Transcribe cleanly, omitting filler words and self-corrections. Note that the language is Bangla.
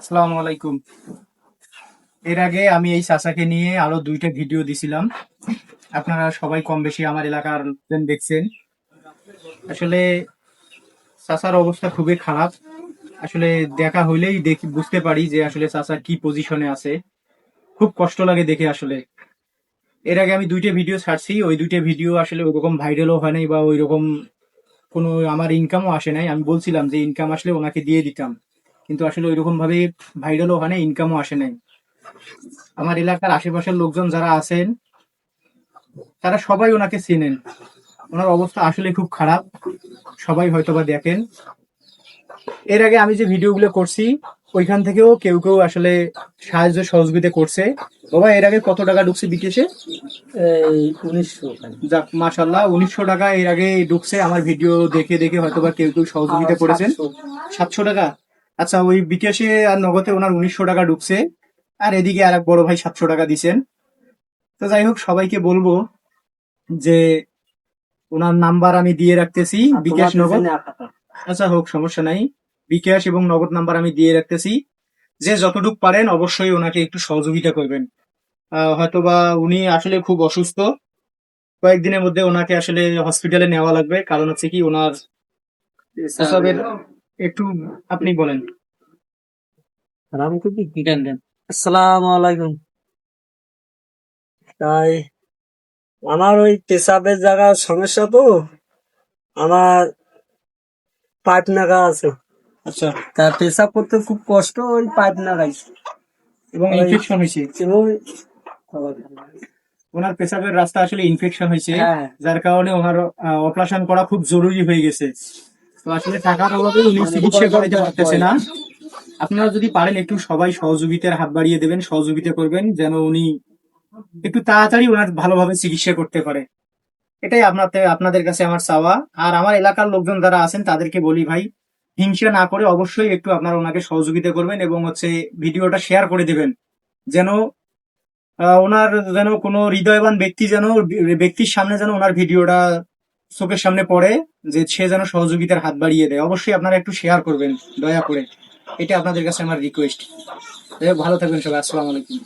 আসসালামু আলাইকুম। এর আগে আমি এই চাচাকে নিয়ে আরো 2টা ভিডিও দিছিলাম। আপনারা সবাই কম বেশি আমার এলাকার লোকজন দেখছেন। আসলে চাচার অবস্থা খুবই খারাপ। আসলে দেখা হইলেই দেখি বুঝতে পারি যে আসলে চাচা কি পজিশনে আছে। খুব কষ্ট লাগে দেখে আসলে। এর আগে আমি 2টা ভিডিও ছাড়ছি, ওই 2টা ভিডিও আসলে ওরকম ভাইরালও হয় নাই বা ওইরকম কোনো আমার ইনকামও আসে নাই। আমি বলছিলাম যে ইনকাম আসলে ওনাকে দিয়ে দিতাম, কিন্তু আসলে ওইরকম ভাবে ভাইরালও হয় নাই, ইনকামও আসে নাই। আমার এলাকার আশেপাশের লোকজন যারা আছেন তারা সবাই ওনাকে চেনেন। ওনার অবস্থা আসলে খুব খারাপ, সবাই হয়তোবা দেখেন। এর আগে আমি যে ভিডিওগুলো করছি ওইখান থেকেও কেউ কেউ আসলে সাহায্য সহযোগিতা করছে। বাবা, এর আগে কত টাকা ঢুকছে বিকেশে? এই 1900 যাক, মাশাল্লাহ, 1900 টাকা এর আগে ঢুকছে। আমার ভিডিও দেখে দেখে হয়তোবা কেউ কেউ সহযোগিতা করেছেন। 700 টাকা? আচ্ছা, ওই বিকাশে আর নগদে ওনার 1900 টাকা ঢুকছে, আর এদিকে আর এক বড় ভাই 700 টাকা দিছেন। তো যাই হোক, সবাইকে বলবো যে ওনার নাম্বার আমি দিয়ে রাখতেছি, বিকাশ নগদ। আচ্ছা হোক, সমস্যা নাই। বিকাশ এবং নগদ নাম্বার আমি দিয়ে রাখতেছি। যে যতটুকু পারেন অবশ্যই ওনাকে একটু সহযোগিতা করবেন। হয়তোবা উনি আসলে খুব অসুস্থ। কয়েকদিনের মধ্যে ওনাকে আসলে হসপিটালে নেওয়া লাগবে, কারণ হচ্ছে কি ওনার প্রসাবের একটু, আপনি বলেন। রামকুটি কি দেন। আসসালামু আলাইকুম। তাই আমার ওই পেশাবের জায়গার সমস্যা তো, আমার পাইপ নাগা আছে। আচ্ছা, তা পেশাব করতে খুব কষ্ট, ওই পাইপ নাগাই এবং ইনফেকশন হয়েছে। এবং ওনার পেশাবের রাস্তা আসলে ইনফেকশন হয়েছে, হ্যাঁ, যার কারণে ওনার অপারেশন করা খুব জরুরি হয়ে গেছে। তো আসলে টাকার অভাবে উনি চিকিৎসা করাতে পারতেছে না। আপনারা যদি পারেন একটু সবাই সহযোগিতার হাত বাড়িয়ে দেবেন, সহযোগিতা করবেন যেন উনি একটু তাড়াতাড়ি ওনার ভালোভাবে চিকিৎসা করতে পারে। এটাই আপনাদের কাছে আমার চাওয়া। আর আমার এলাকার লোকজন যারা আছেন তাদেরকে বলি, ভাই, হিংসা না করে অবশ্যই একটু আপনারা ওনাকে সহযোগিতা করবেন এবং হচ্ছে ভিডিওটা শেয়ার করে দেবেন, যেন ওনার যেন কোনো হৃদয়বান ব্যক্তির সামনে যেন ওনার ভিডিওটা চোখের সামনে পড়ে, যে সে যেন সহযোগিতার হাত বাড়িয়ে দেয়। অবশ্যই আপনারা একটু শেয়ার করবেন দয়া করে, এটা আপনাদের কাছে আমার রিকোয়েস্ট। ভালো থাকবেন সবাই। আসসালামু আলাইকুম।